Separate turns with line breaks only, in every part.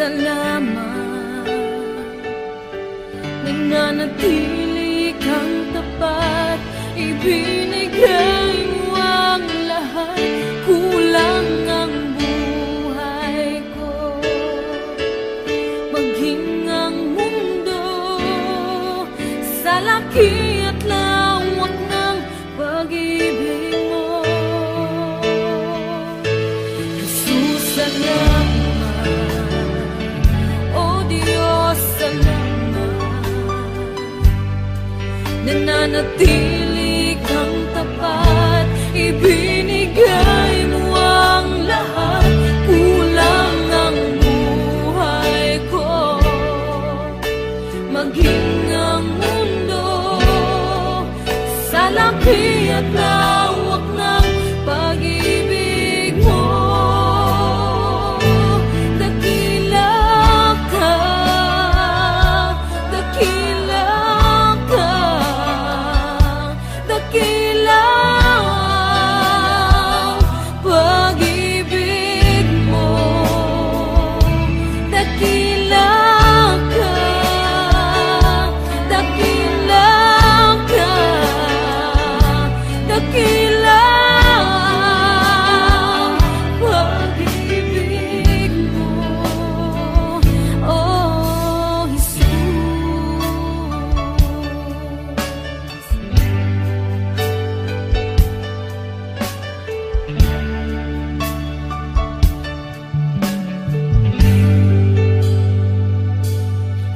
salamat. Nananatili kang tapat, ibinigay mo ang lahat. Kulang ang buhay ko, maging ang mundo sa laki at lawak ng pag-ibig mo. Jesus, salamat. O Diyos, salamat. Nananatili kang tapat, ibinigay mo ang lahat. Kulang ang buhay ko, maging ang mundo sa laki at lawak ng pag-ibig mo. Dakila ka, dakila ka, dakila ang pag-ibig mo. Dakila ka, dakila ka, dakila ang pag-ibig mo. Oh, Jesus.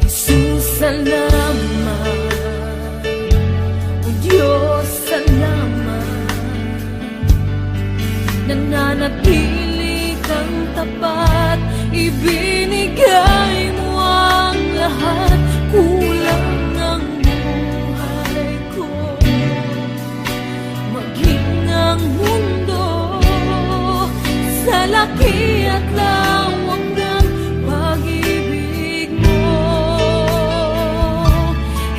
Jesus, salamat. O Diyos, salamat. Nananatili kang tapat, ibinigay mo ang lahat. Kulang ang buhay ko, maging ang mundo sa laki at lawak ng pag-ibig mo.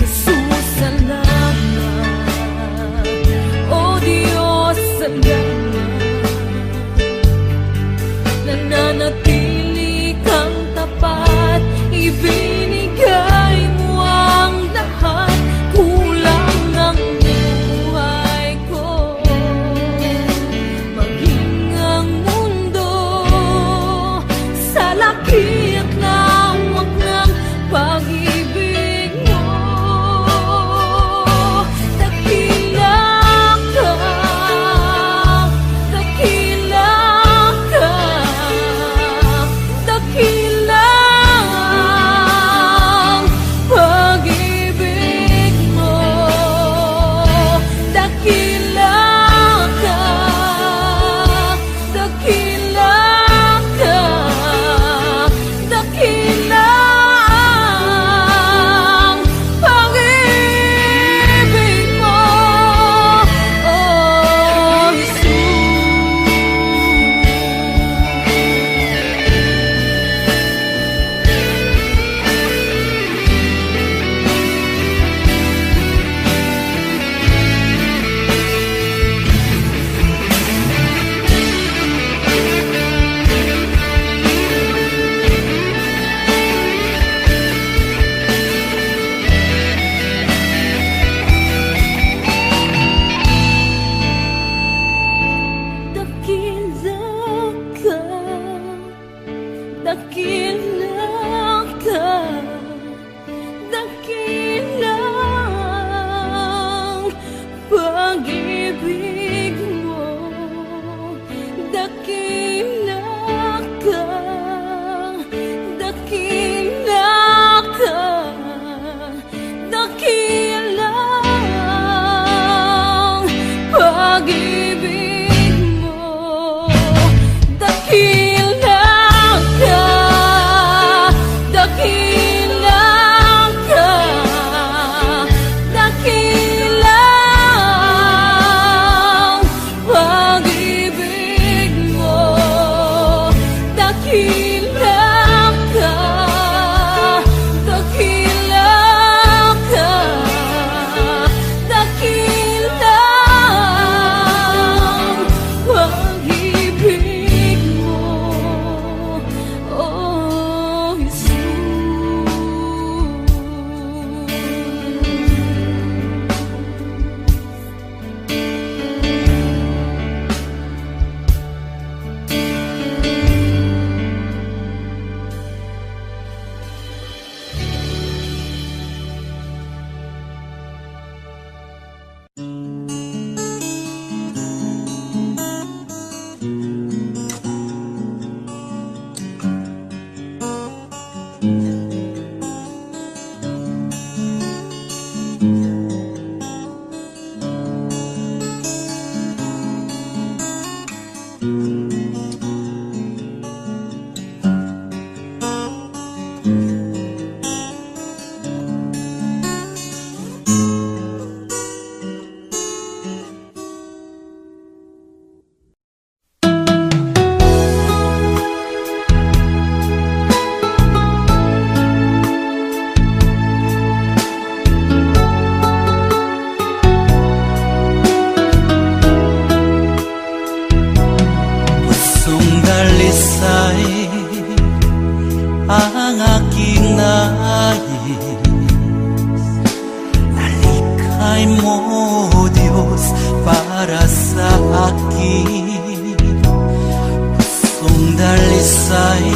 Jesus, salamat. O Diyos, salamat. Nananatili kang tapat, ibinigay
Nalikhain mo, Diyos, para sa akin. Pusong dalisay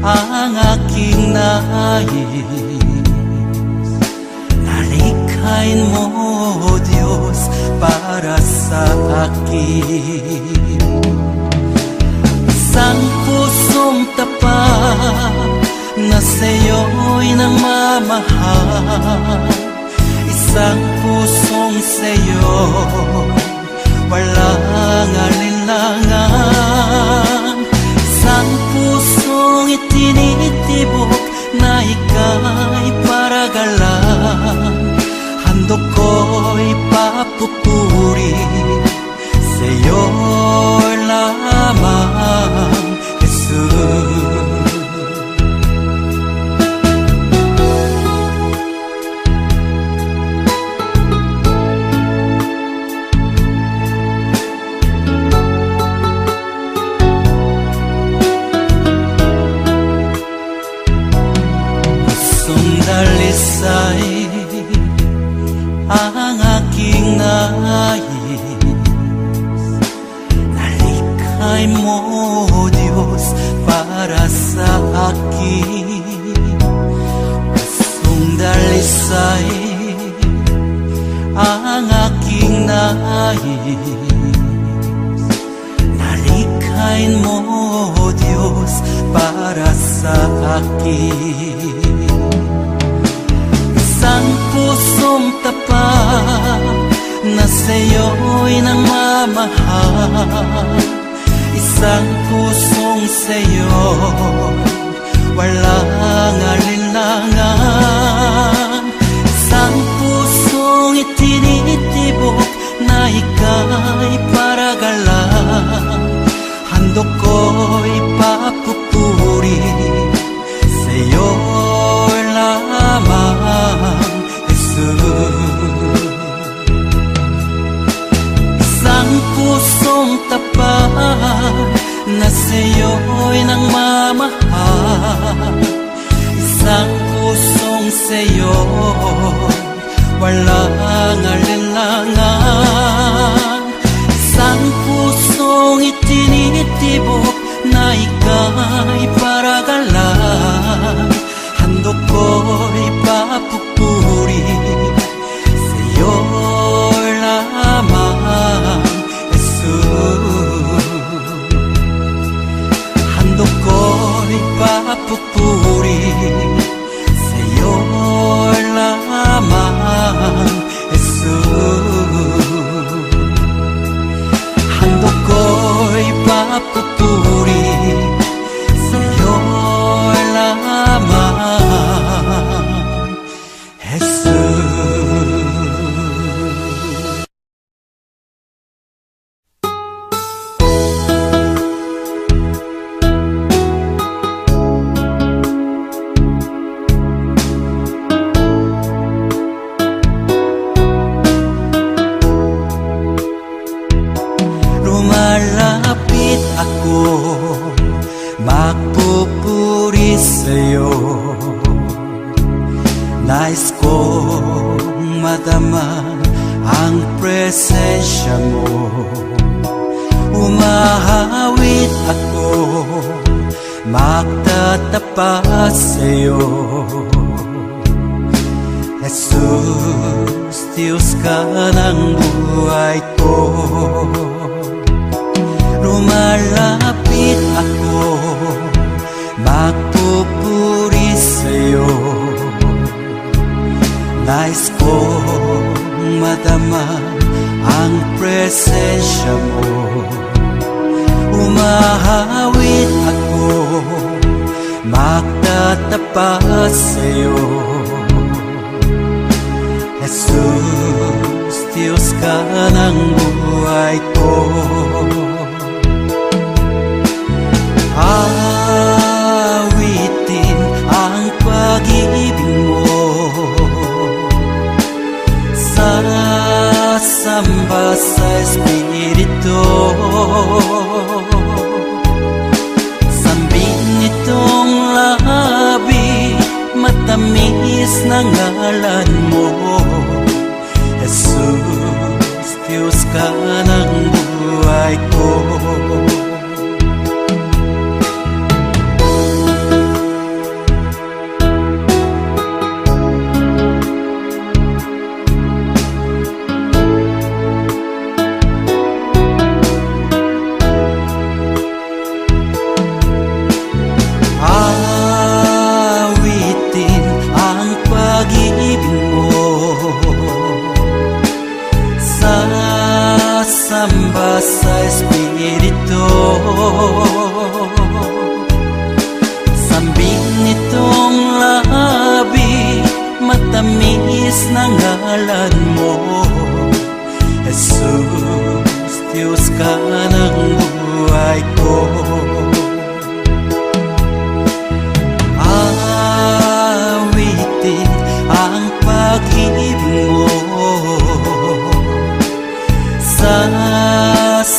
ang aking nais. Nalikhain mo, Diyos, para sa akin. Isang pusong tapat na sa'yo'y namamahal. Isang pusong sa'yo, walang alinlangan. Isang pusong itinitibok na ika'y paragalan. Handog ko'y papupuri sa'yo lamang, Jesus. Dalisay ang aking nais. Nalikhain mo, Diyos, para sa akin. Pusong dalisay ang aking nais. Nalikhain mo, Diyos, para sa akin. Isang pusong tapat na sa'yo'y nangmamahal. Isang pusong sa'yo, walang alinlangan. Isang pusong itinitibok na ika'y paragalan. Handog ko'y papupuri sa'yo lamang, Jesus. Isang pusong tapat na sa'yo'y nangmamahal. Isang pusong sa'yo, walang alinlangan. Isang pusong itinitibok na ika'y paragalan. Handog ko'y papupuri sa'yo lamang, Jesus. Handog ko'y papupuri sa'yo lamang, Jesus. Handog ko'y papupuri sa'yo lamang, Jesus. Lumalapit ako, magpupuri sa'yo. Nais kong madama ang presensya mo. Umahawit ako, magtatapat sa'yo. Jesus, Diyos ka ng buhay ko. Lumalapit ako, magpupuri sa'yo. Nais kong madama ang presensya mo. Umahawit ako, magtatapat sa'yo. Jesus, Diyos ka ng buhay ko. Awitin ang pag-ibig mo, sasamba sa Espiritu. Sambin nitong labi, matamis na ngalan mo. Jesus, Diyos ka ng buhay ko. Awitin ang pag-ibig mo, sasamba sa Espiritu. Sambing nitong labi, matamis na ngalan mo. Jesus, Diyos ka ng buhay ko. Awitin ang pag-ibig mo, sasamba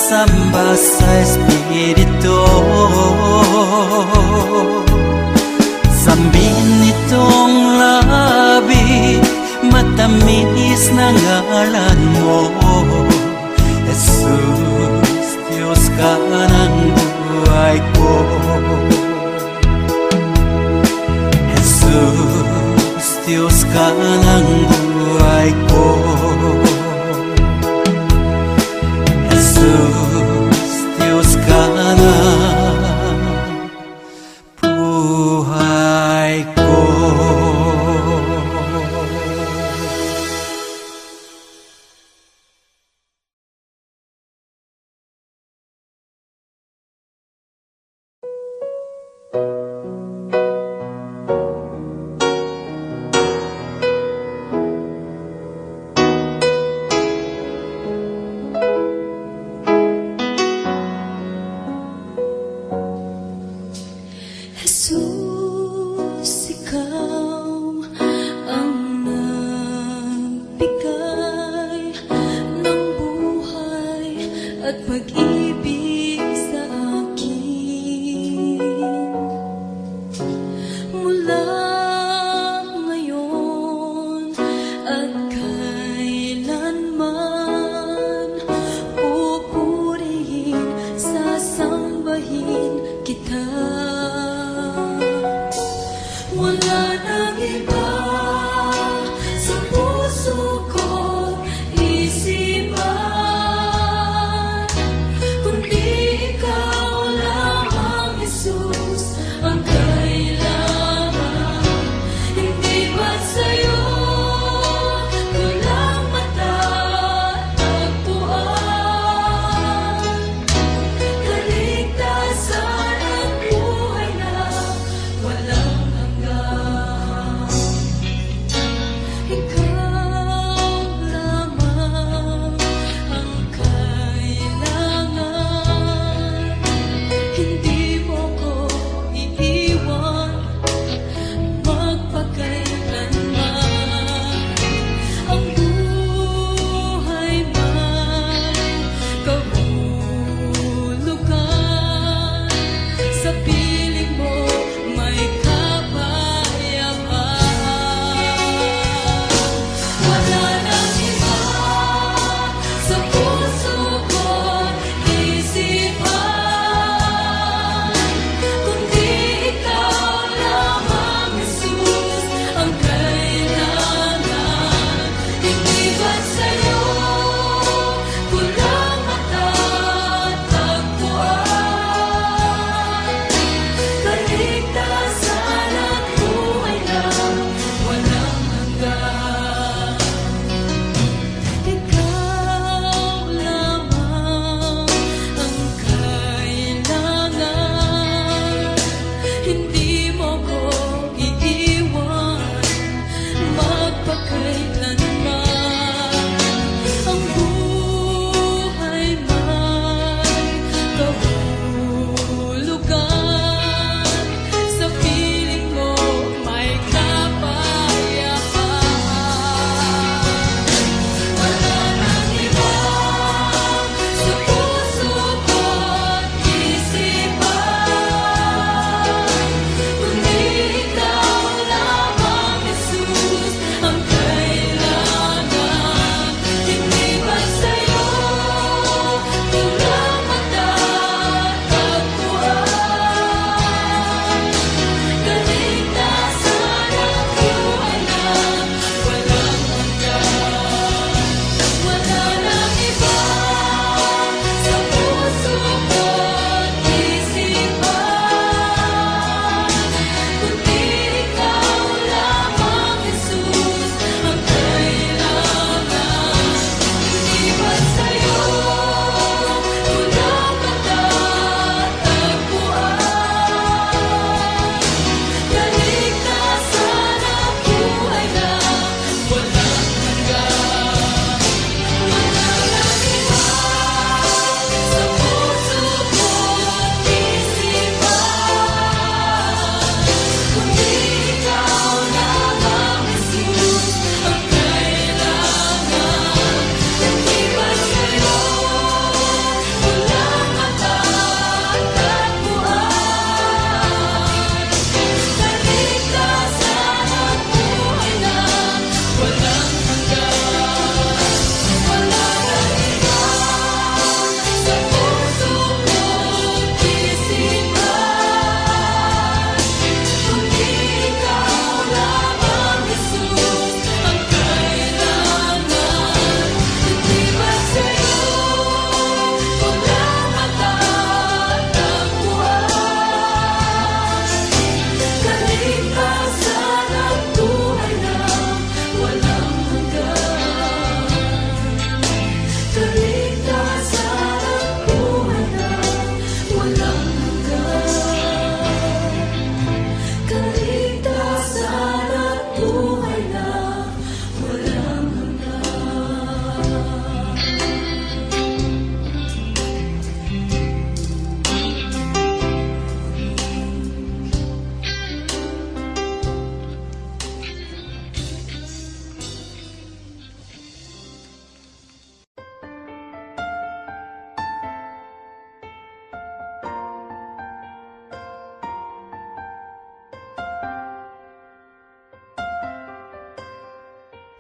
sa Espiritu. Sambin nitong labi, matamis na ngalan mo. Jesus, Diyos ka ng buhay ko. Jesus, Diyos ka ng buhay ko. Jesus, Diyos ka ng buhay ko.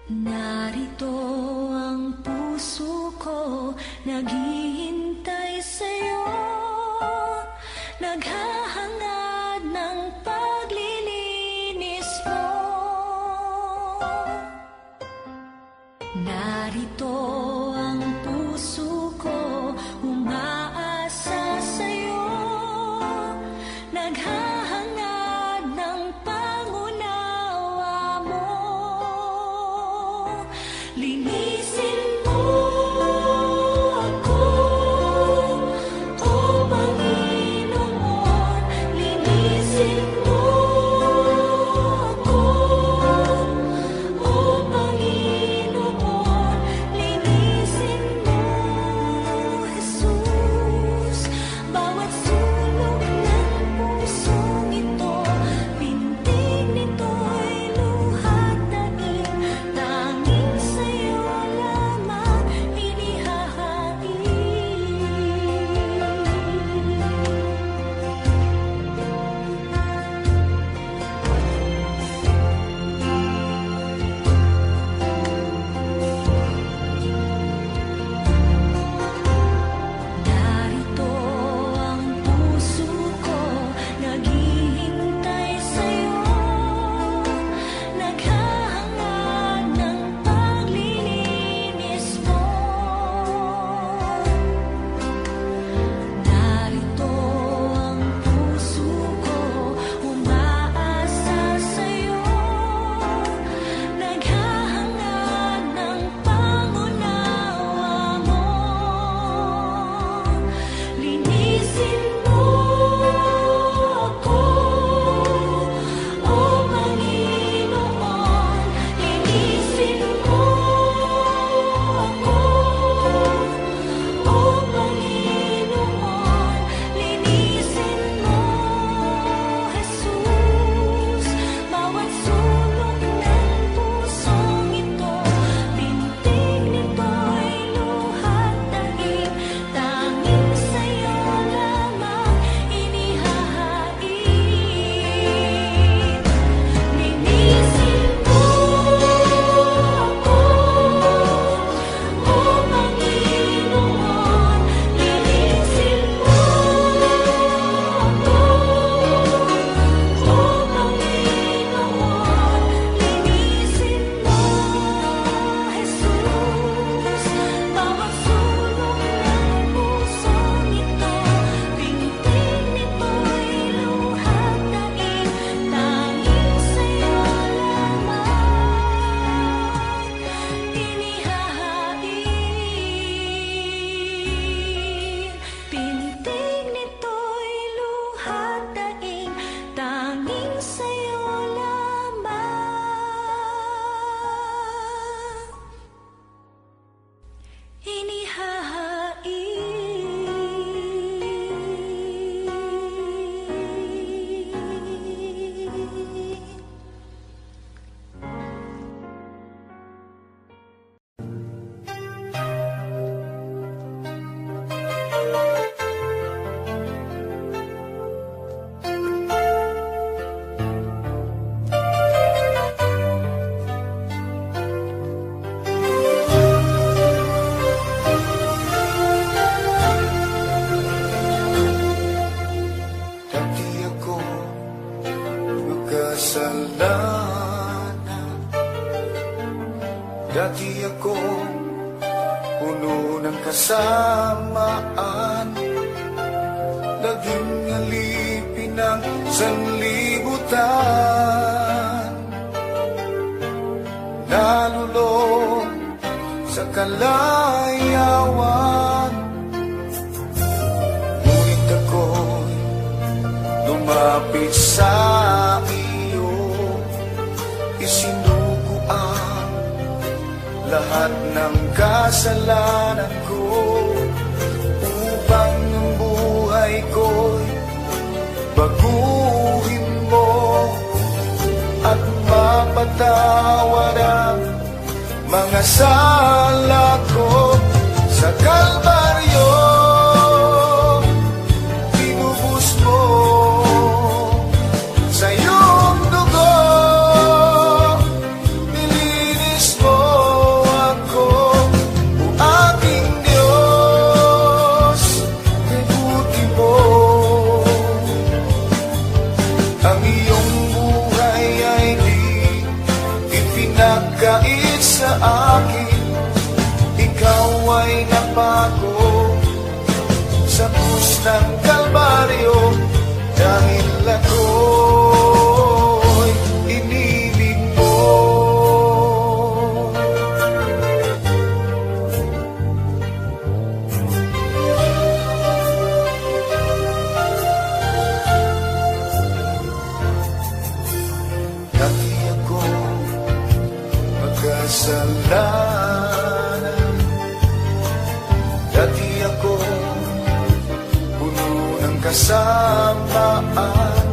Narito ang puso ko, naghihintay sa'yo, naghahangad ng paglilinis mo. Narito ang puso ko, umaasa sa'yo, naghahangad ng pangunawa mo. Linisin mo ako, O Panginoon. Linisin mo ako, O Panginoon. Linisin mo, Jesus, bawat sulok ng pusong ito. Pintig nito'y luhat daig, tanging sa'yo lamang inihahain. Narito ang puso ko, naghihintay sa'yo, naghahangad ng paglilinis mo. Narito ang puso ko, umaasa sa'yo, naghahangad ng pangunawa mo. Linisin mo ako, O Panginoon. Linisin mo ako, O Panginoon. Linisin mo, Jesus, bawat sulok ng pusong ito. Pintig nito'y luhat daig, tanging sa'yo lamang inihahain. Linisin mo ako, O Panginoon. Linisin mo ako, O Panginoon. Linisin mo, Jesus, bawat sulok ng pusong ito. Pintig nito'y luhat daig, tanging sa'yo lamang inihahain. Pintig nito'y luhat daig, tanging sa'yo lamang inihahain.
Dati ako makasalanan, dati ako puno ng kasamaan, naging alipin ng sanlibutan, nalulong sa kalayawan. Ngunit ako'y lumapit sa iyo, isinuko ang lahat ng kasalanan ko, upang ang buhay ko'y baguhin mo at mapatawad ang mga sala ko. Sa Kalbaryo tinubos mo sa iyong dugo, nilinis mo ipinagkait sa akin. Ikaw ay napako sa krus ng Kalbaryo, dahil ako'y inibig mo. Dati ako magkasalanan, dati ako puno ng kasamaan,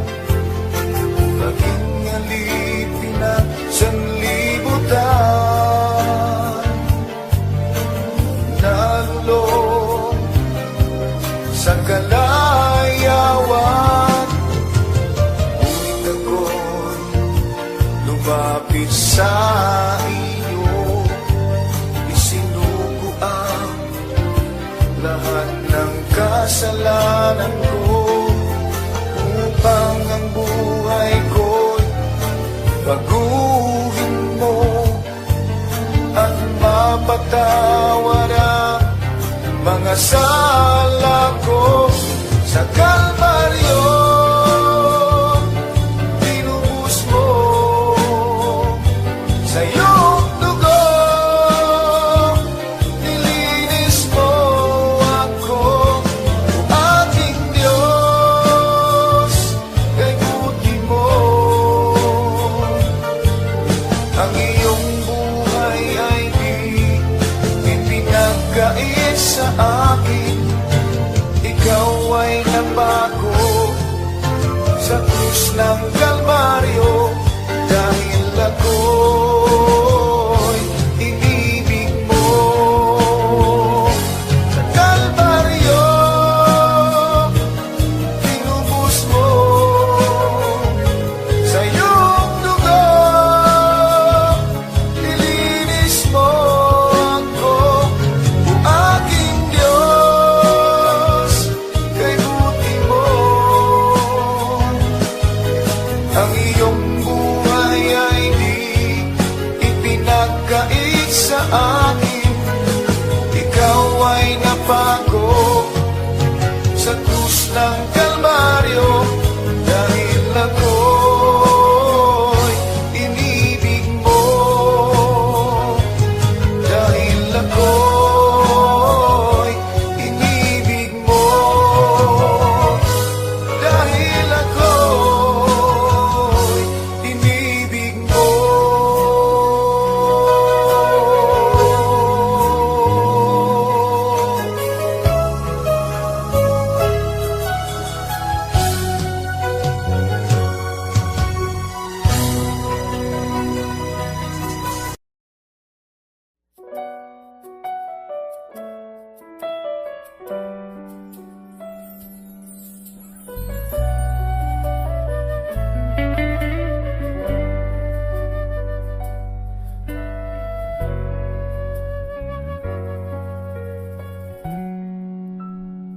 maging alipin na sanlibutan, nalulong sa kalayawan. Ngunit ako'y lumapit sa iyo, isinuko ang lahat ng kasalanan ko, upang ang buhay ko'y baguhin mo at mapatawad ang mga sala ko. Sa Kalbaryo tinubos mo sa iyong dugo, nilinis mo ako, o aking Diyos, kay buti mo. Ang iyong buhay ay di ipinagkait sa akin. Ikaw ay napako sa krus ng Kalbaryo, dahil ako'y inibig mo. Sa Kalbaryo tinubos mo sa iyong dugo, nilinis mo ako, o aking Diyos, kay buti mo. Ang iyong buhay ay di ipinagkait sa akin. Ikaw ay napako sa krus ng Kalbaryo, dahil ako'y inibig mo. Dahil ako'y inibig mo. Dahil ako'y inibig mo.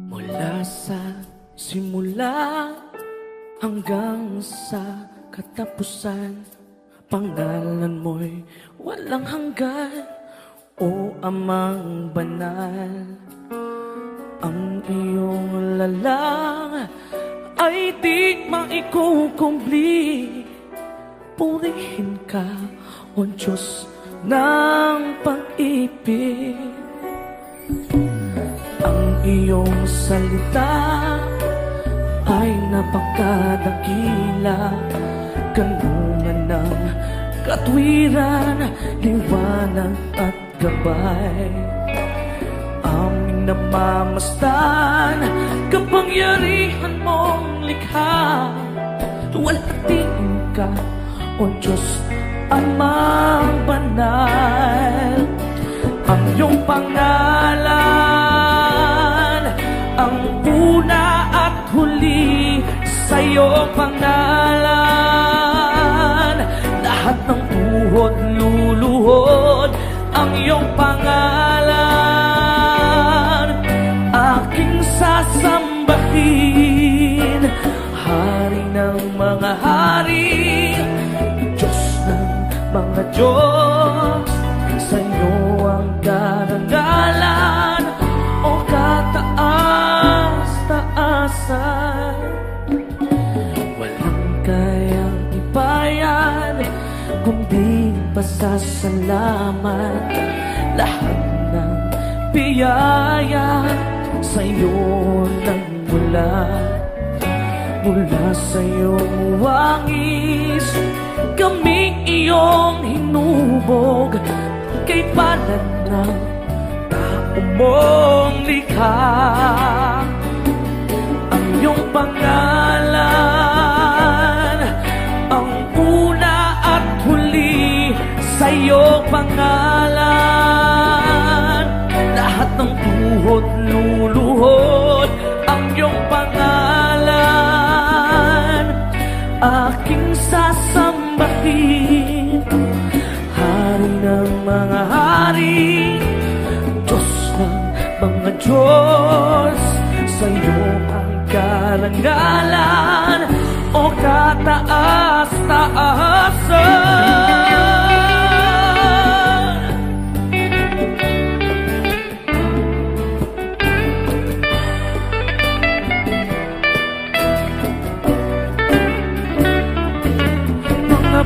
Mula sa simula hanggang sa katapusan, pangalan mo'y walang hanggan, o Amang banal. Ang iyong lalang ay di maikukumpli. Purihin ka, O Diyos ng pag-ibig. Ang iyong salita ay napakadakila, kanungan ng katwiran, liwanag at gabay. Aming namamastan, kapangyarihan mong likha. Luwalhatiin ka, O Diyos, Amang banal. Ang iyong pangalan, ang una at huli, sa iyong pangalan lahat ng tuhod luluhod. Ang iyong pangalan aking sasambahin, Hari ng mga hari, Diyos ng mga Diyos, sa'yo ang karangalan o kataas-taasan. Walang kayang ipayan kundi pasasalamat. Lahat ng biyaya sa'yo nagmula. Mula sa iyong wangis, kami iyong hinubog. Kay palad ng tao mong likha. Ang iyong pangalan, ang una at huli sa iyong pangalan. Lahat ng tuhod luluhod ang iyong pangalan. Aking sasambahin, Hari ng mga hari, Diyos ng mga Diyos, sa'yo ang karangalan o kataas-taasan.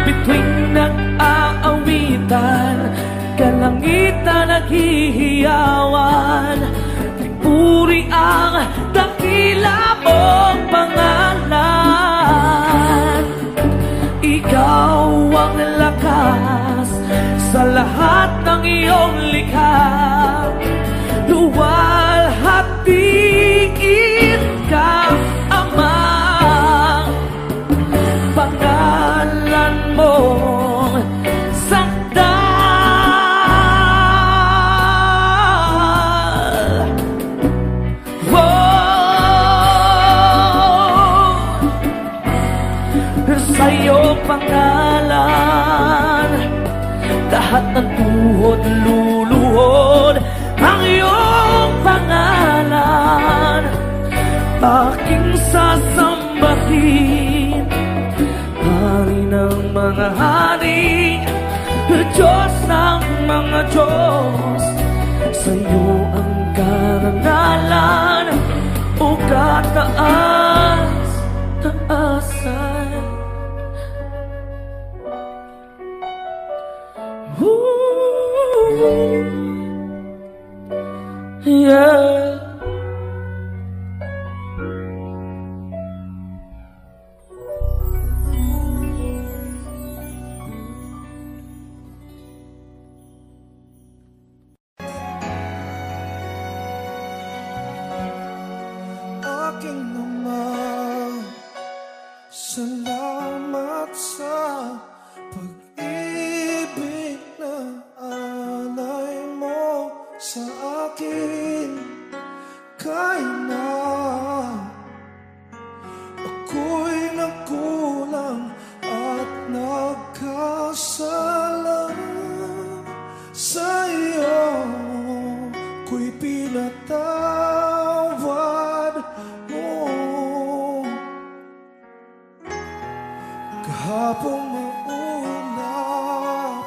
Bituing nag-aawitan, kalangitan naghihiyawan. Puri ang dakila mong pangalan. Ikaw ang lakas sa lahat ng iyong likha. Luwalhatiin ka, Ama. Pangalan mong sakdal. Sa iyong pangalan, lahat ng tuhod luluhod ang iyong pangalan. Aking sasambahin, Hari ng mga hari, Diyos ng mga Diyos, sa'yo ang karangalan o kataas-taasan. Yeah.
Aking Ama, salamat sa pag-ibig na alay mo sa akin. Kahit na ako'y nagkulang at nagkasala sa iyo, ko'y pinatawad mo. Kahapong maulap,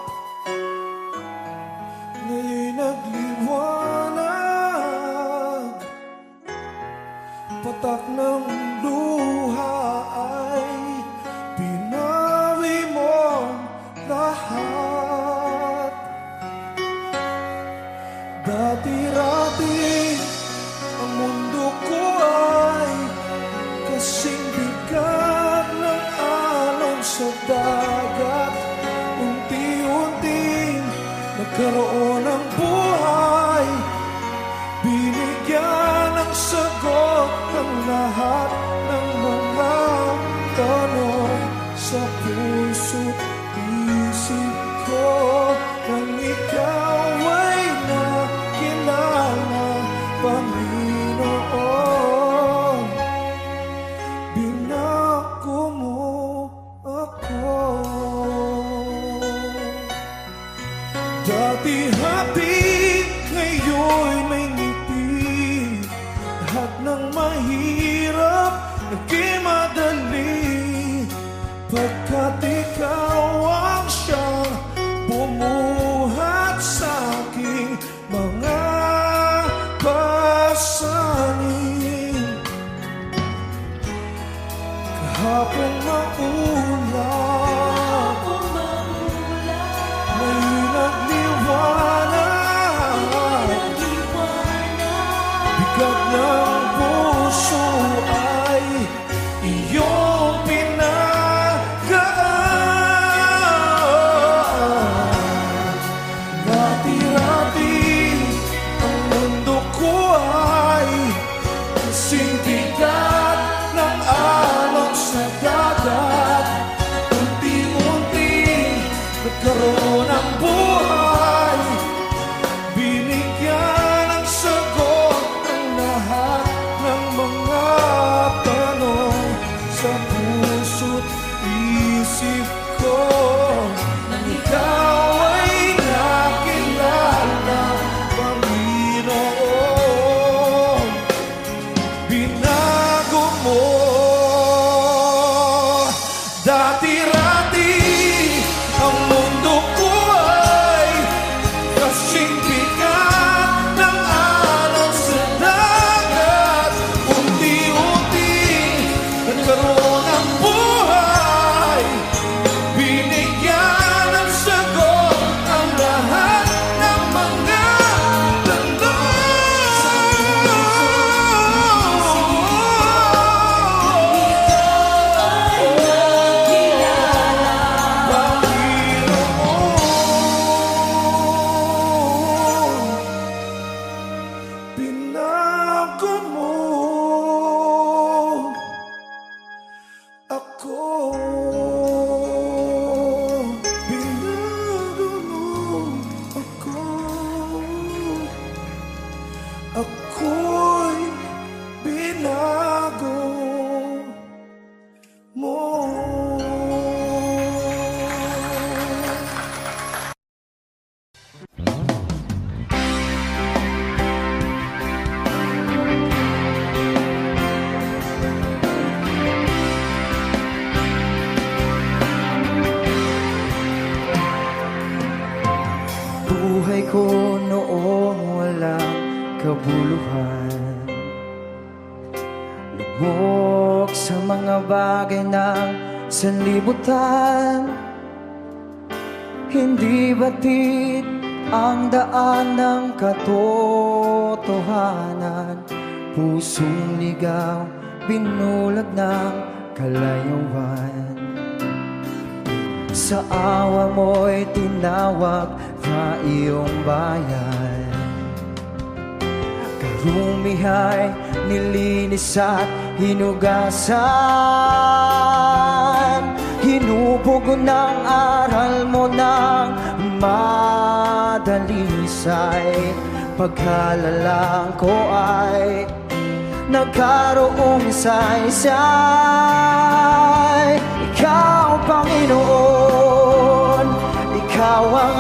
ngayon'y nagliwanag. Patak ng luha ay pinawi mo lahat. Dati-rati ang mundo ko ay kasing bigat ng alon sa dagat. Unti-unting nagkaroon ng buhay, binigyan ng sagot ang lahat ng mga tanong sa puso't isip ko. Nang ikaw ay nakilala, Panginoon, binako mo ako. Dati happy, ngayon'y may ngiti. Lahat ng mahirap naging madali, pagkat ikaw ang siyang ng buhay. Binigyan ng sagot ang lahat ng mga tanong sa puso't isip ko. Nang ikaw ay nakilala, Panginoon, binago mo. Dati-rati ang mundo ko ay kasing bigat ng alon sa dagat. Unti-unti nagkaroon ng buhay. Binigyan ng sagot ang lahat ng mga binago mo ako. Binago mo ako. Ako'y binago mo.
Buhay ko noong walang kabuluhan, lubog sa mga bagay ng sanlibutan. Hindi batid ang daan ng katotohanan, pusong ligaw, binulag ng kalayuan. Sa awa mo'y tinawag na iyong bayan, karumihay nilinis at hinugasan. Hinubog ng aral mo ng madalisay, pagkalalang ko ay nagkaroong saysay. Ikaw, Panginoon, ikaw ang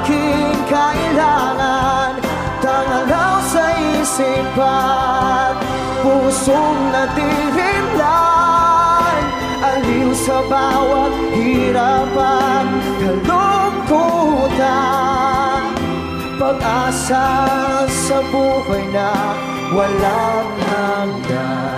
aking kailangan. Tangalaw sa isipan, pusong natirimlan, aliw sa bawat hirapan, kalungkutan, pag-asa sa buhay na walang hanggan.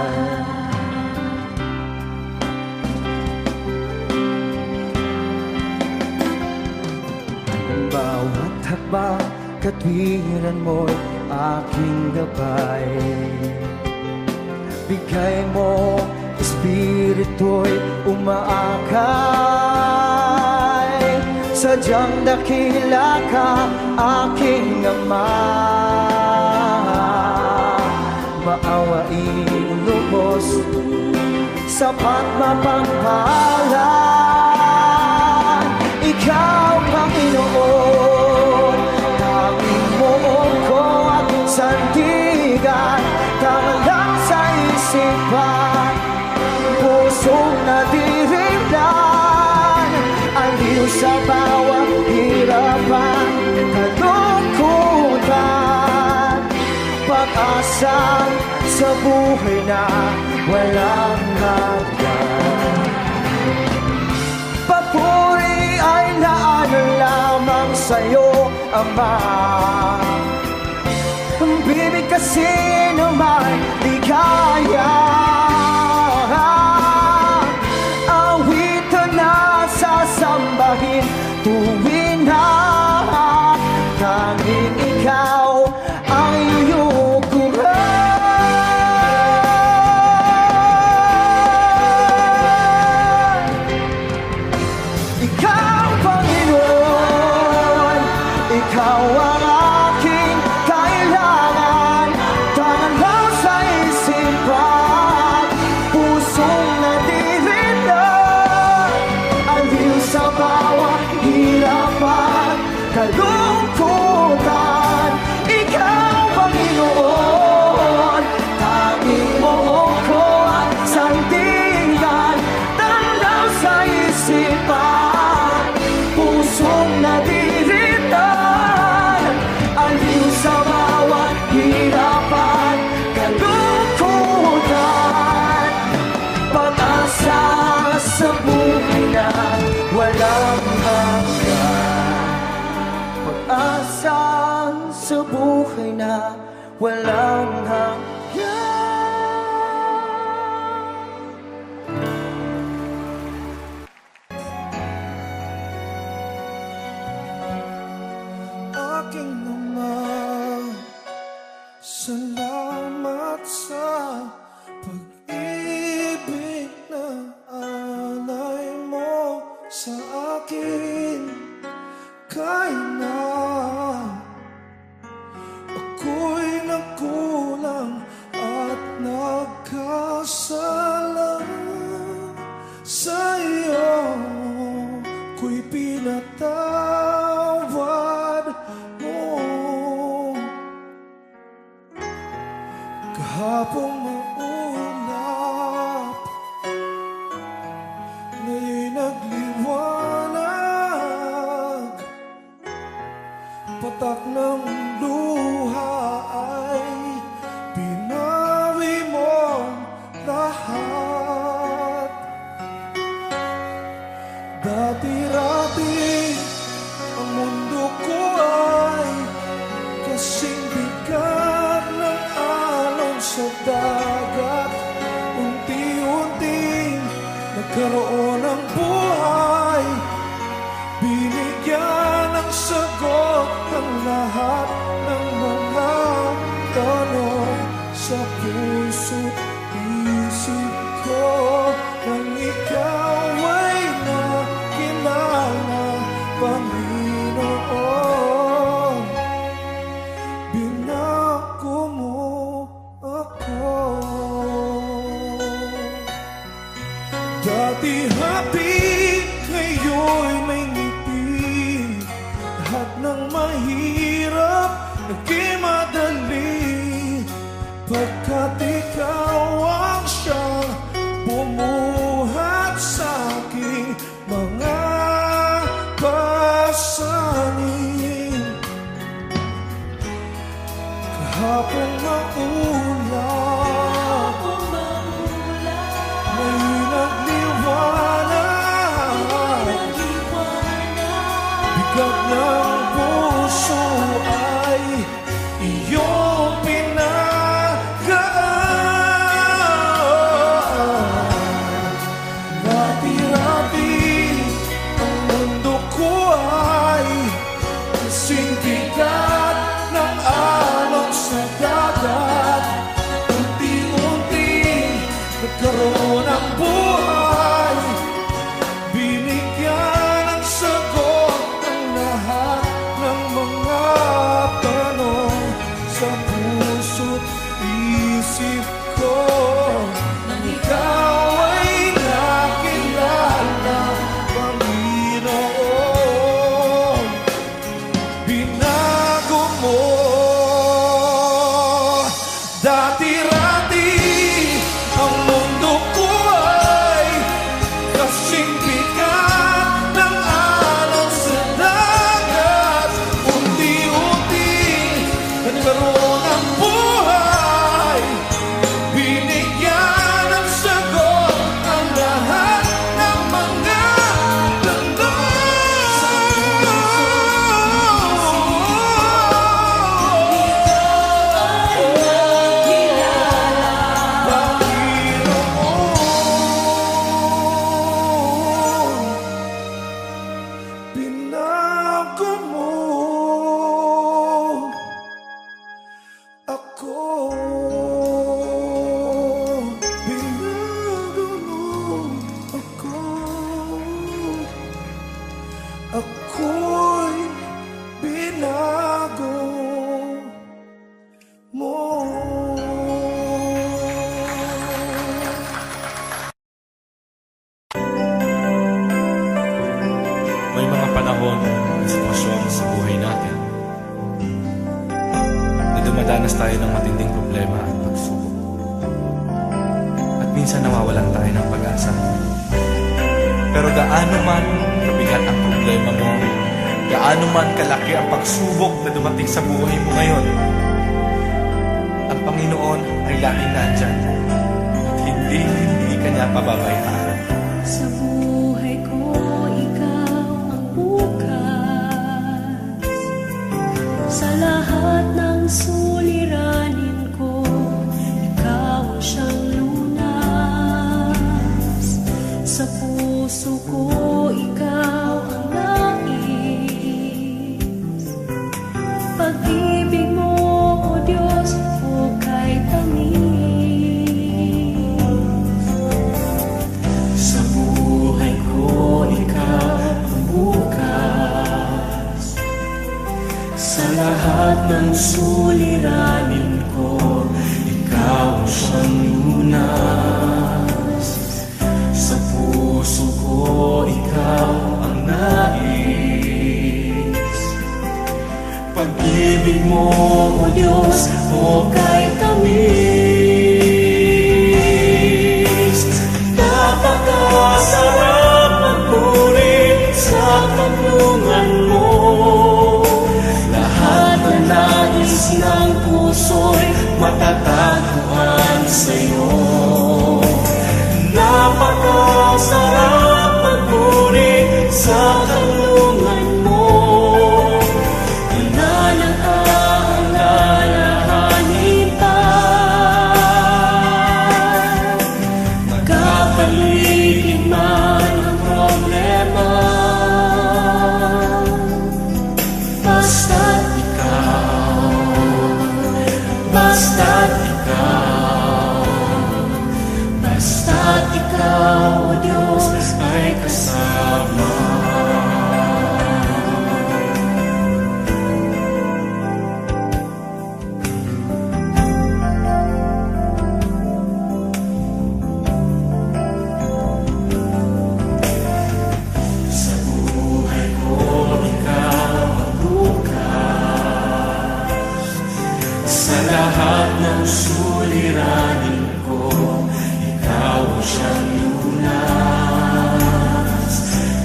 Bawat hakbang, katwiran mo'y aking gabay. Bigay mo, espiritu'y umaakay. Sadyang dakila ka, aking Ama. Maawain lubos, sapat mapangpalan. Ikaw, Panginoon, tanging mo ko at sandigan. Tanglang sa isipan, pusong nadirimlan, aliw sa bawat hirapan, kalungkutan, pag-asa sa buhay na walang hanggan. Papuri ay naanan lamang sa'yo, Ama. Bibig kasi naman di kaya. Awitan na sasambahin tuwin na tanging ikaw ang iyong kuran. Ikaw, Panginoon, ikaw ang aking kailangan. Tangalaw sa isipan, pusong nadirindan, aliw sa bawat hirapan, kalungkutan. Ikaw, Panginoon, tanging mo ko ang sandigan. Tanaw sa isipan, pusong nadiritan, aliw sa bawat hirapan, kalungkutan. Pag-asa sa buhay na walang hanggan. Pag-asa sa buhay na walang hanggan.
Aking Ama, salamat sa pag-ibig na alay mo sa akin. Kahit na ako'y nagkulang at nagkasala sa iyo, ko'y pinatawad mo. Kahapong maulap, ngayon'y nagliwanag. Patak ng luha ay pinawi mo lahat. Dati-rati ang mundo ko ay kasing bigat ng alon sa dagat. Unti-unting nagkaroon ng buhay, binigyan ng sagot ang lahat ng mga tanong sa puso't isip ko. Nang ikaw ay nakilala, Panginoon, binako mo ako. Dati happy, ngayon'y may ngiti. Lahat ng mahirap naging madali, pagkat ikaw ang siyang bumuhat sa aking mga pasanin. Kahapong maulap, ngayon'y nagliwanag. Bigat ng puso ay iyong pinagaan. Rati-rati ang mundo ko ay kasing bigat ng alon sa dagat. Unti-unti nagkaroon ng buhay, binigyan ng sagot ang lahat ng mga tanong sa puso't isip ko. Nang ikaw ay nakilala, Panginoon, binago mo. Dati-rati ang mundo ko ay kasing bigat ng alon sa dagat. Unti-unti nagkaroon ng buhay, binigyan ng sagot ang lahat ng mga tanong. Dumadanas tayo ng matinding problema at pagsubok. At minsan nawawalan tayo ng pag-asa. Pero gaano man kabigat ang problema mo, gaano man kalaki ang pagsubok na dumating sa buhay mo ngayon, ang Panginoon ay laging nandyan at hindi ka niya pababayaan.
Sa buhay ko, ikaw ang bukas. Sa lahat ng suliranin ko, ikaw ang siyang lunas. Sa puso ko, ikaw ang nais. Pag-ibig mo, O Diyos, hukay tamis.
Sa buhay ko, ikaw ang bukas. Sa lahat ng suliranin ko, ikaw ang siyang lunas. Sa puso ko, ikaw ang nais. Pag-ibig mo, O Diyos, hukay tamis. Napakasarap magpuri sa kanlungan mo. Lahat na nais ng puso'y matatagpuan sa'yo. Napakasarap magpuri sa kanlungan mo. Wala nang aalalahanin pa. Magkapaligid man ang problema, basta't ikaw, basta't ikaw, basta't ikaw, O Diyos, ay kasama. Sa buhay ko, ikaw ang bukas. Sa lahat ng suliranin ko, ikaw ang siyang lunas.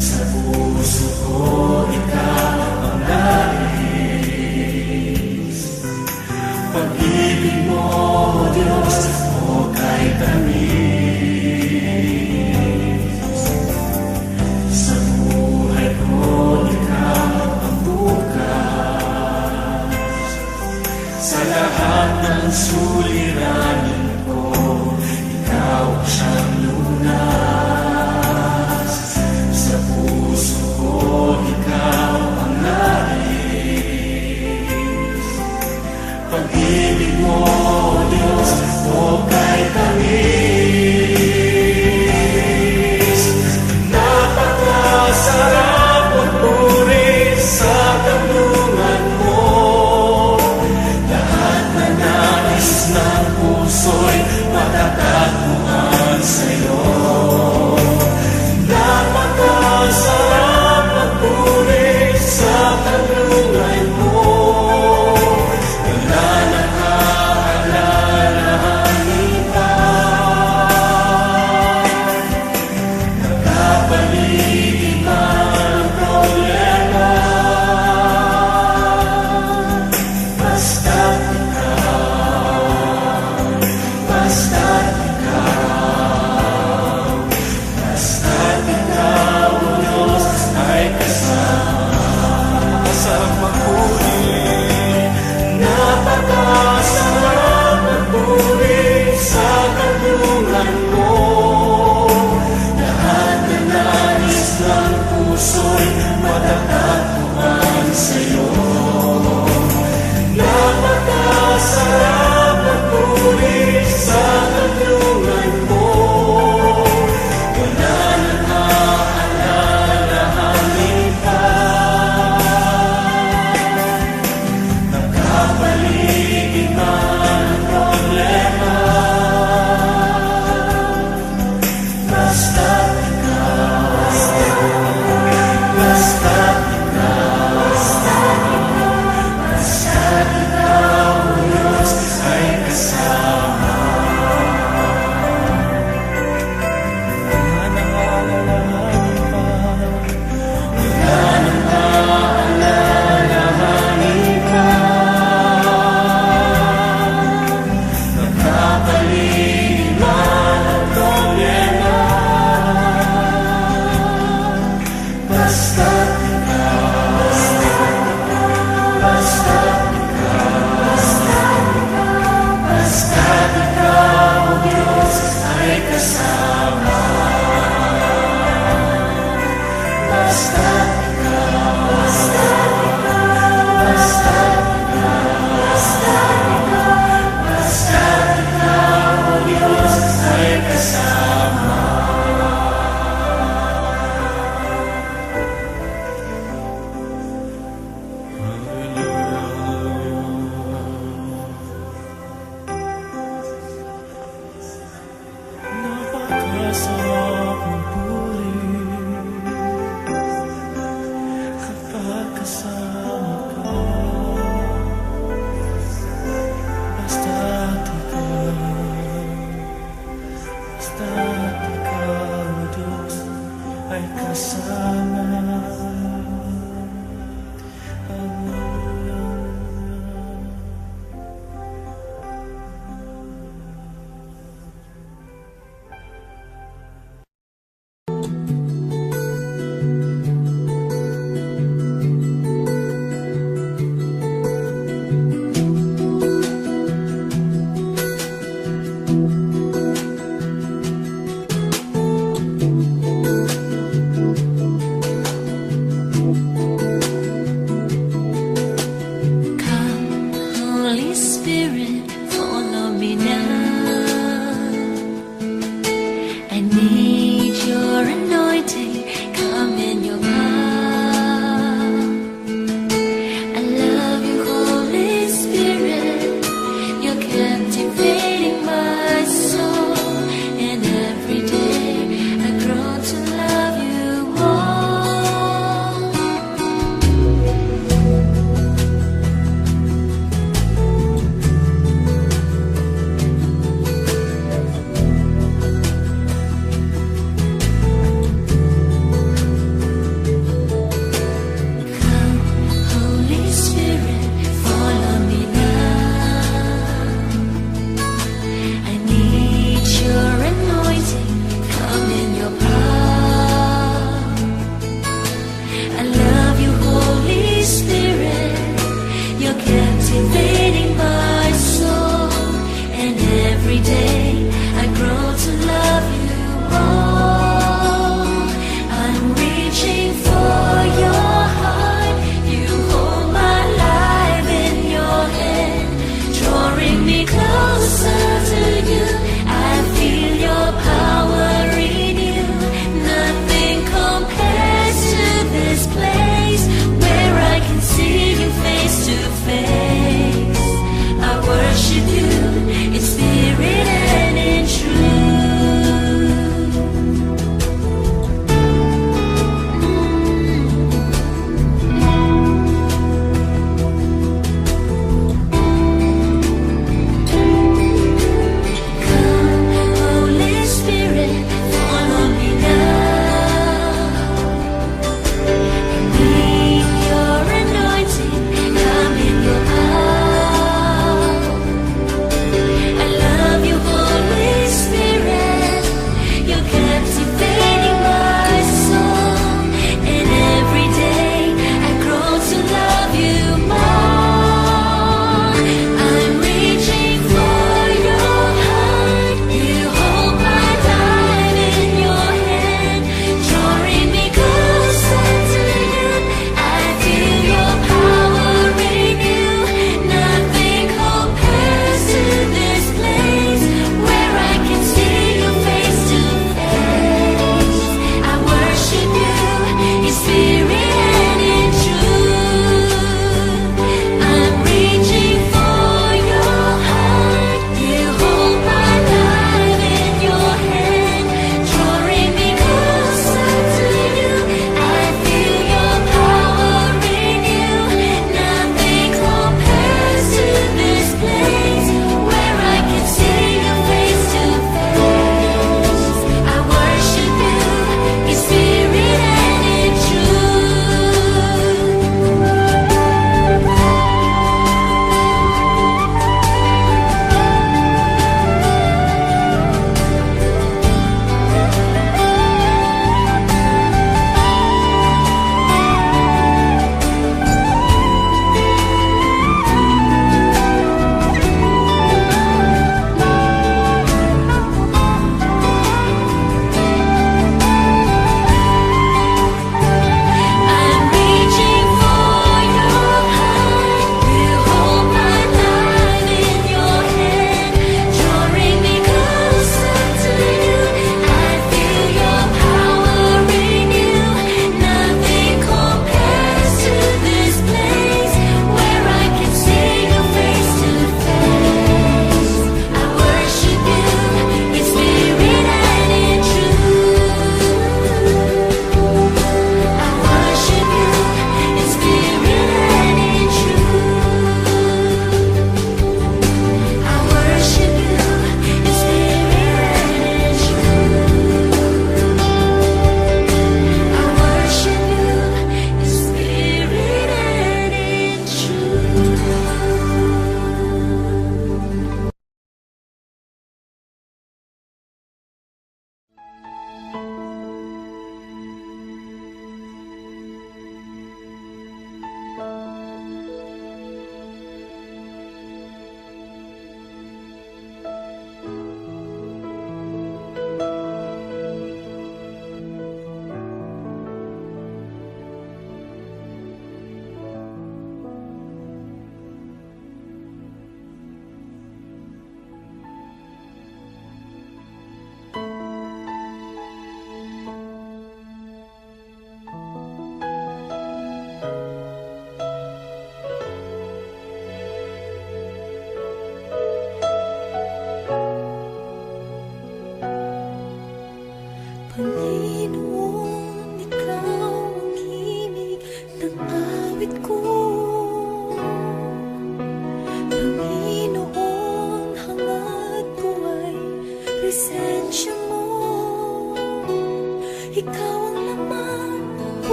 Sa puso ko, ikaw ang nais. Pag-ibig mo, O Diyos, hukay tamis. Sa buhay ko, ikaw ang bukas. Sa lahat ng suliranin ko, ikaw ang siyang lunas. Sa puso ko, ikaw ang nais. Pag-ibig mo, O Diyos, hukay tamis. Napakasarap magpuri sa kanlungan mo. Lahat na nais ng puso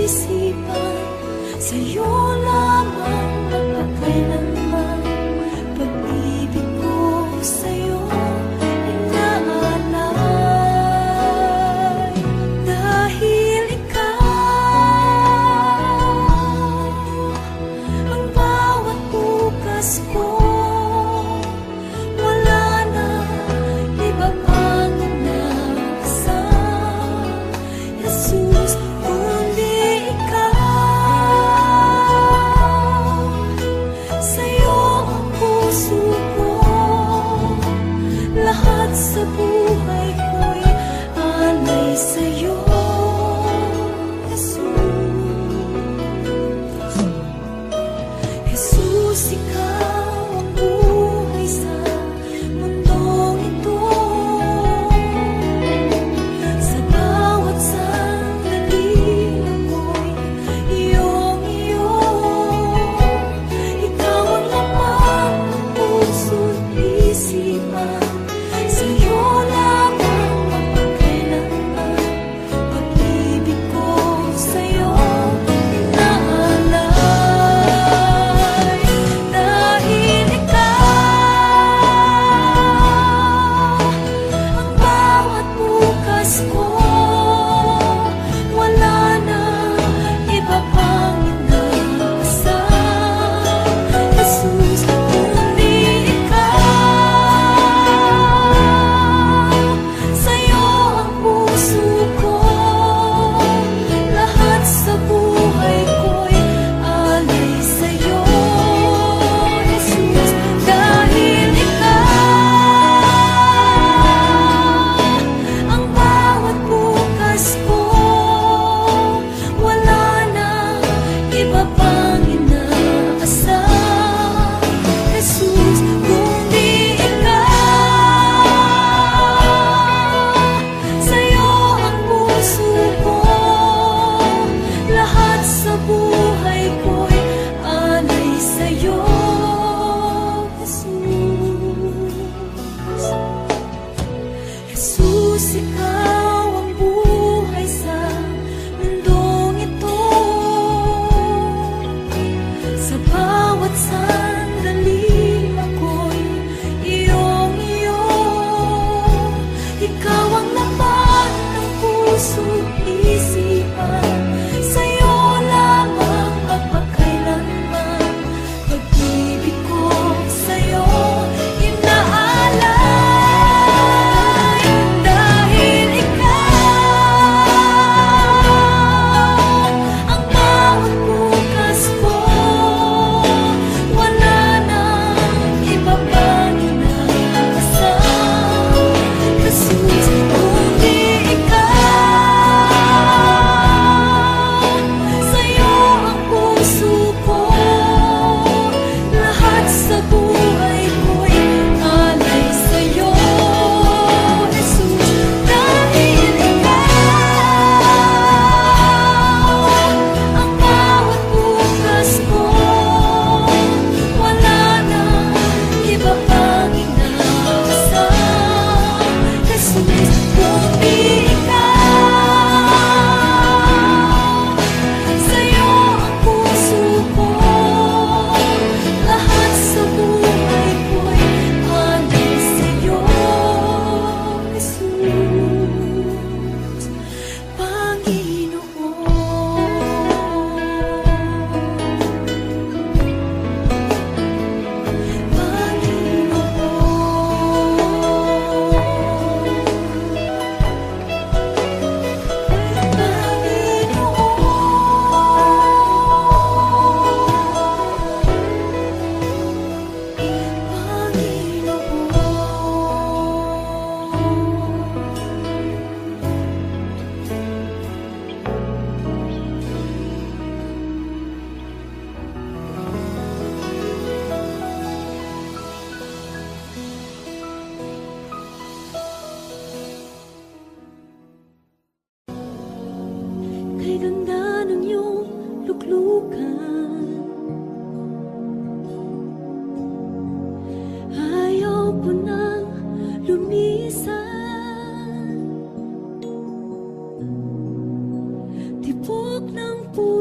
isipan, sa'yo lamang magpakailanman. Pag-ibig ko sa'yo inaalay, dahil ikaw ang bawat bukas ko. Wala na iba pang anak sa Jesus, kundi ikaw. Sa'yo ang puso ko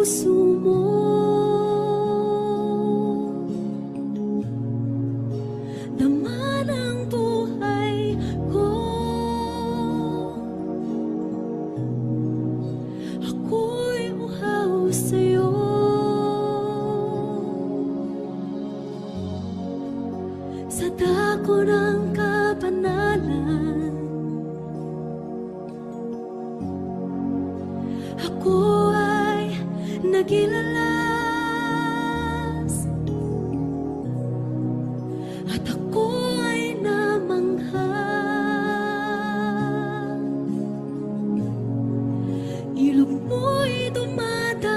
puso mo. Laman ang buhay ko. Ako'y uhaw sa'yo. Sa dako ng kabanalan, ako ay nagilalas, at ako ay namangha. Ilog mo'y dumadaloy,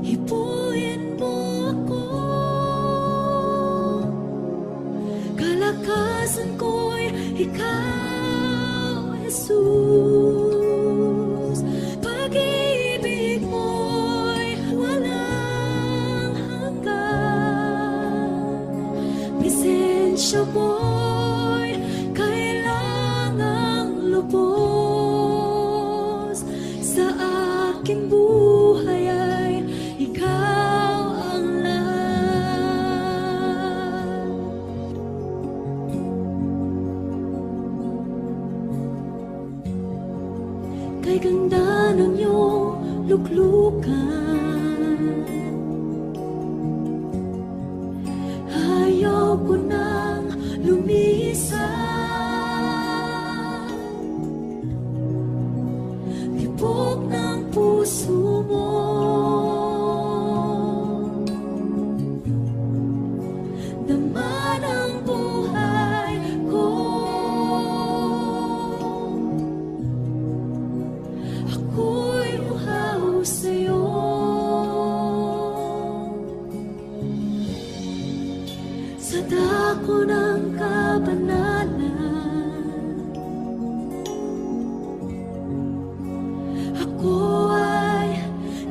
hipuin mo ako. Kalakasan ko'y ikaw, Jesus. Pag-ibig mo'y walang hanggan. Presensya mo'y kailangang lubos. Sa aking buhay ay ikaw ang lahat. Kay ganda ng iyong luklukan, ayaw ko nang lumisan. Tibok ng puso mo, laman ang buhay ko. Ako'y uhaw sa'yo. Sa dako ng kabanalan, ako ay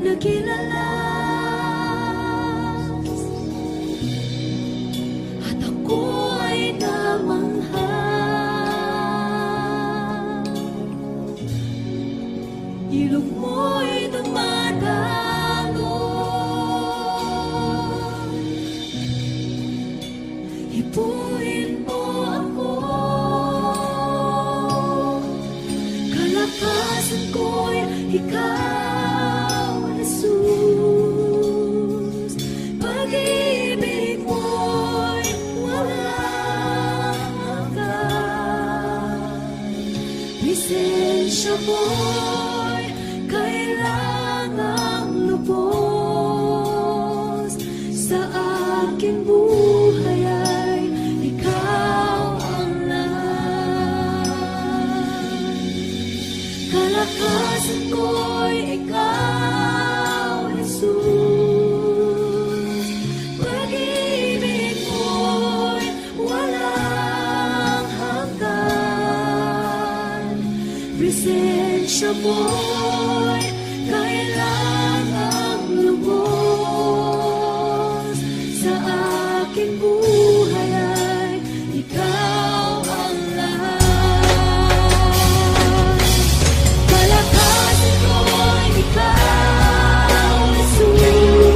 nagilalas, at ako ay namangha. Ilog mo'y dumadaloy, hipuin mo ako. Kalakasan ko'y ikaw, Jesus. Pag-ibig mo'y walang hanggan. Presensya mo'y kailangang lubos. Sa aking buhay ay ikaw ang lahat. Kalakasan ko'y ikaw, Jesus. Pag-ibig mo'y walang hanggan. Presensya mo'y kailangang lubos. Sa aking buhay ay ikaw ang lahat. Kalakasan ko'y ikaw, Jesus.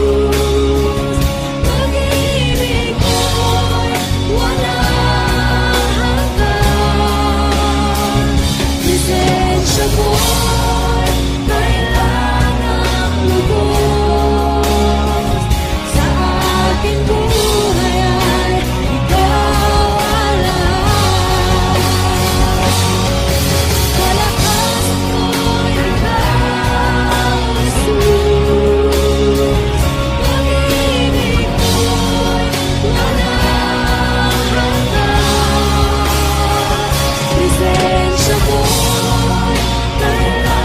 Pag-ibig mo'y walang hanggan. Presensya mo'y kailangang lubos. Sa aking buhay ay ikaw ang lahat. Kalakasan ko'y ikaw, Jesus. Pag-ibig mo'y walang hanggan. Presensya mo'y kailangang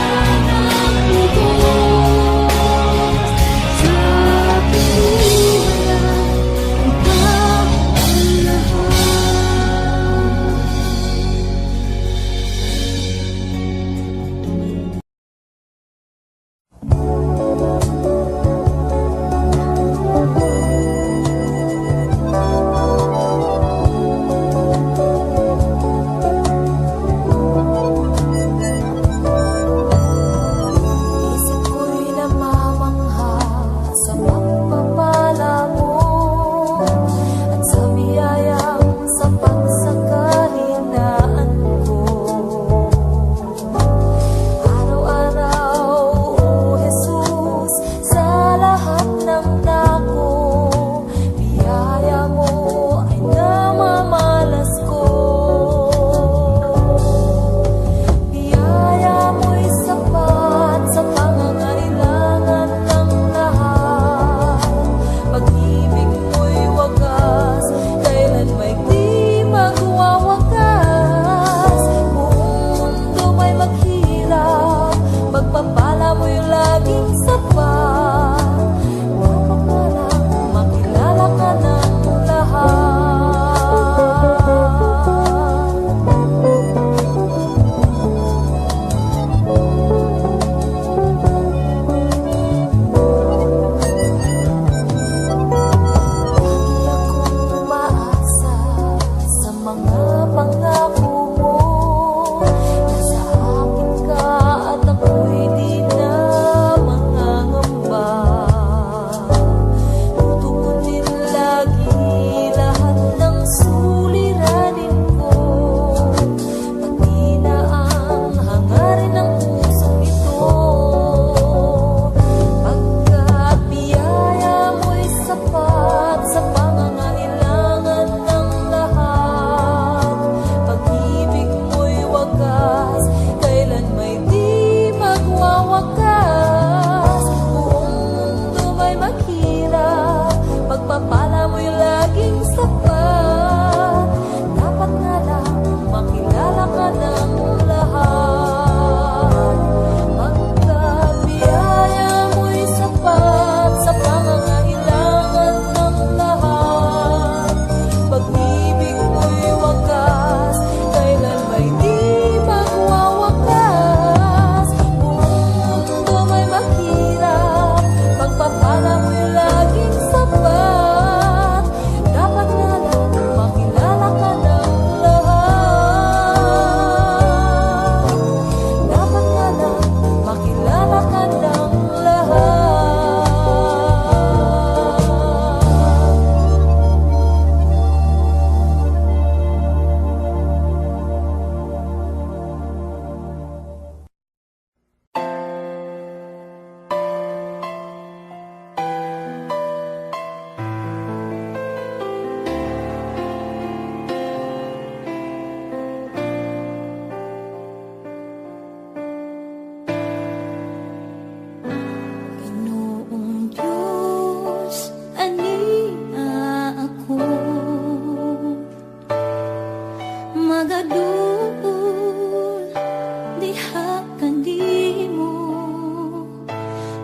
ka kanimo,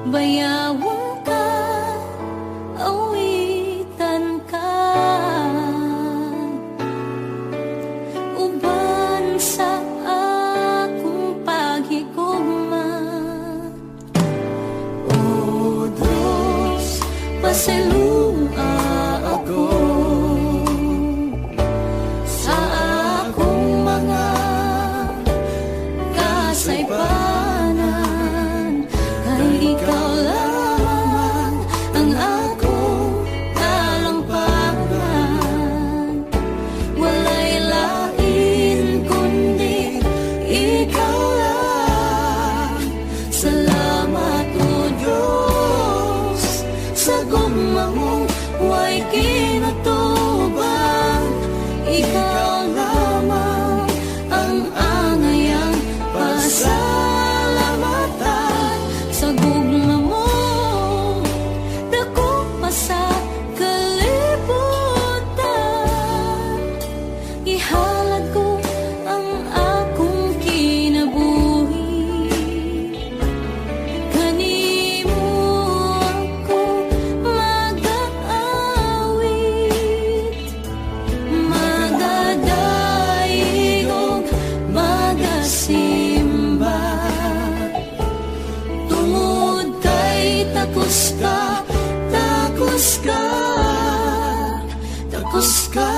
bayawon ka, awitan ka, uban sa akong paghigugma. O Diyos, pasalua ako sa akong mga kasaypanan, kay ikaw lamang ang akong kalampagan. Walay lain kundi ikaw lang. Salamat o Diyos sa gugma mong way kinatubang. Ikaw lamang ang angayang pasalamatan. Sa gugma mo, dako pa sa kalibutan. Ihalad ko ang akong kinabuhi, kanimo ako mag-aawit, magadaig ug magasimba. Tungod kay takos ka, takos ka, takos ka,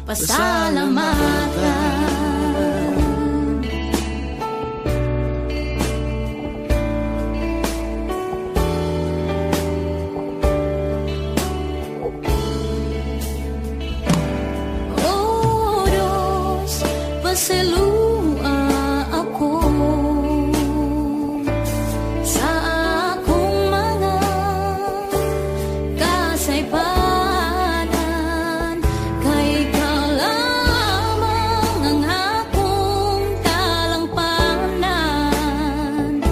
pasalamatan. O Diyos, pasalua ako sa akong mga kasaypanan, kay ikaw lamang ang akong kalampanan.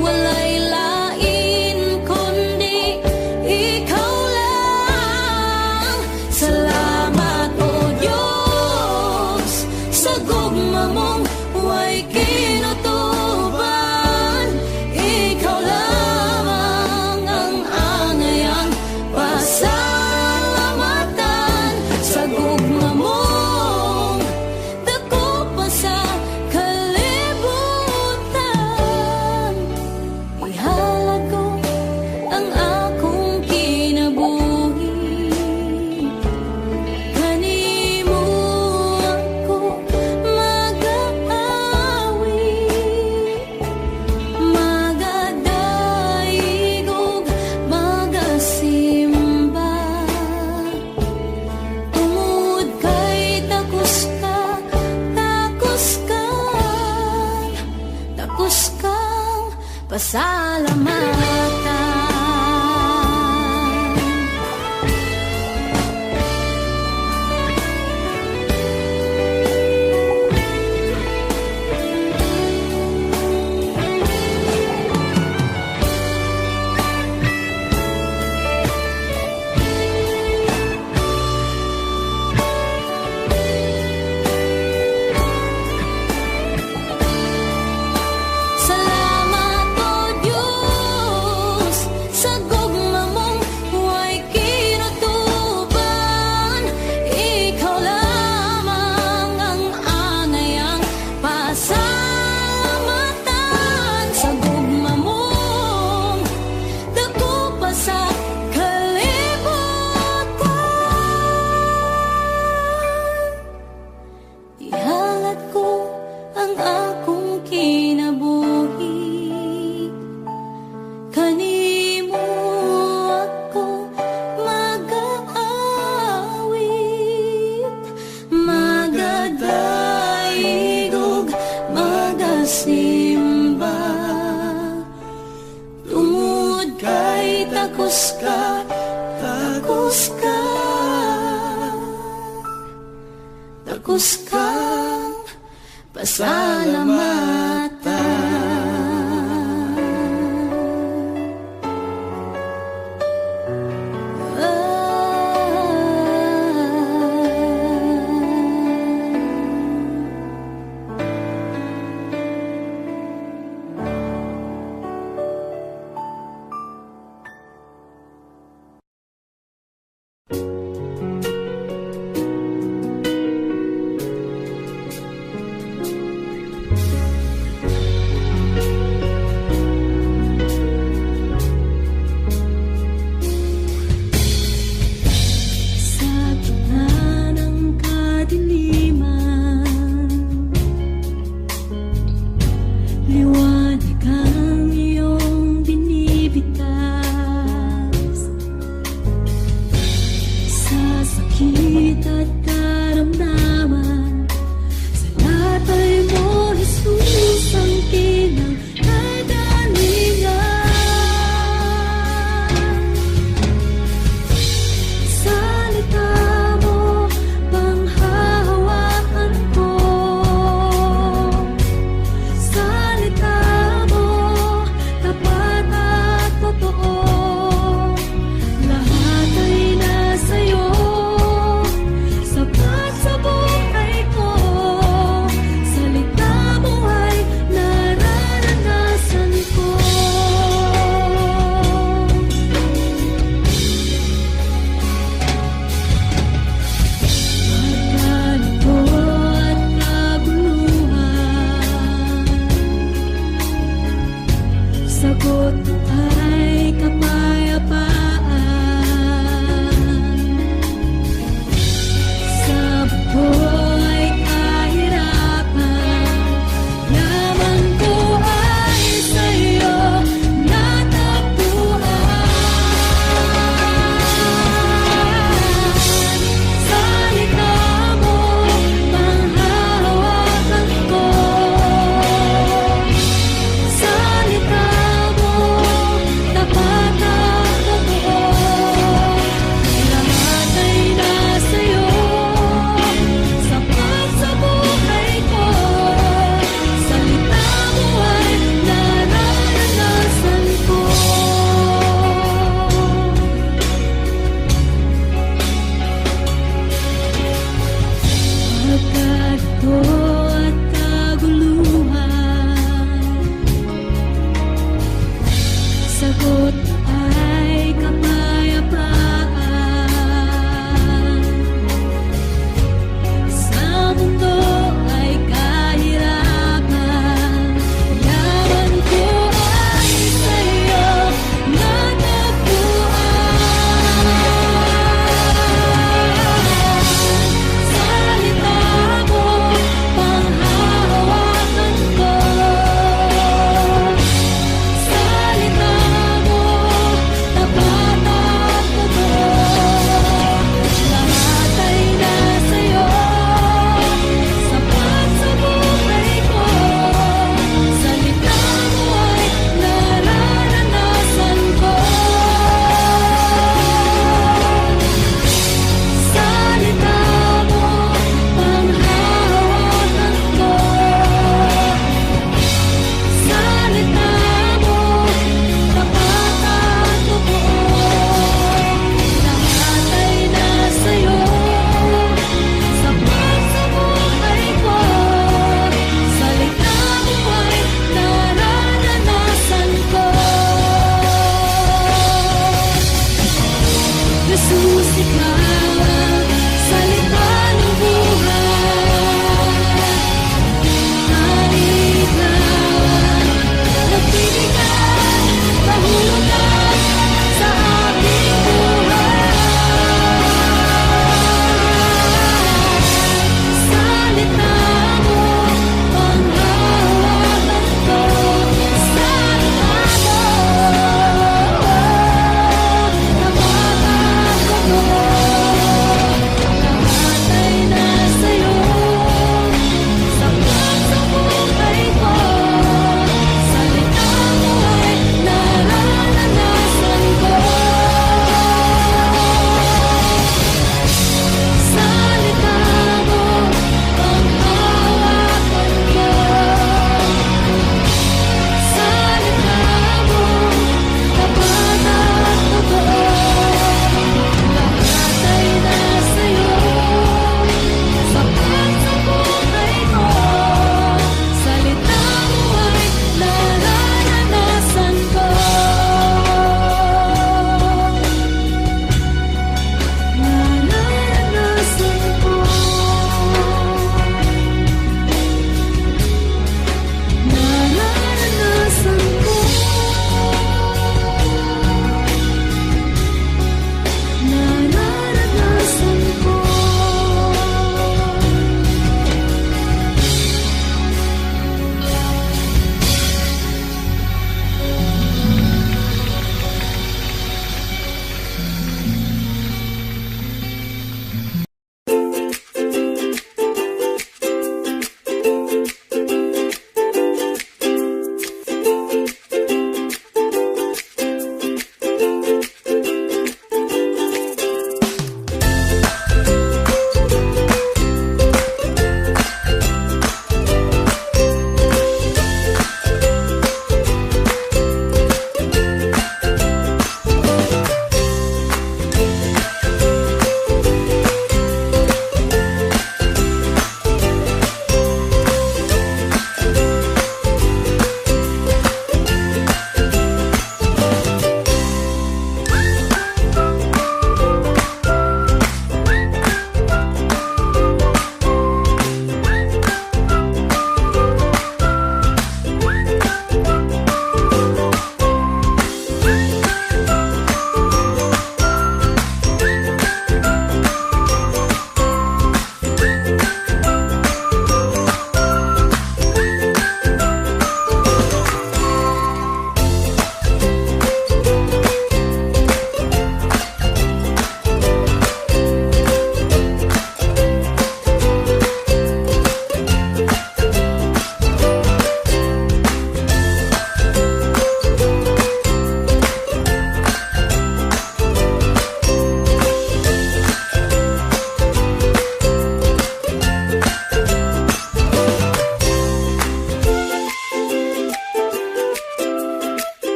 Walay lain kundi ikaw lang. Salamat o Diyos sa gugma mong way kinutuban. Ikaw lamang ang angayang pasalamatan. Sa gugma mong dako pa sa kalibutan. Ihalad ko ang akong kinabuhi, kanimo ako mag-aawit, magadaig ug magasimba. Tungod kay takos ka, takos ka, takos kang pasalamatan. Salamat o Diyos sa gugma mong way kinutuban. Ikaw lamang ang angayang pasalamatan. Sa gugma mong dako pa sa kalibutan. Ihalad ko ang akong kinabuhi, kanimo ako mag-aawit, magadaig ug magasimba. Tungod kay takos ka, takos ka, takos kang pasalamatan. liwanag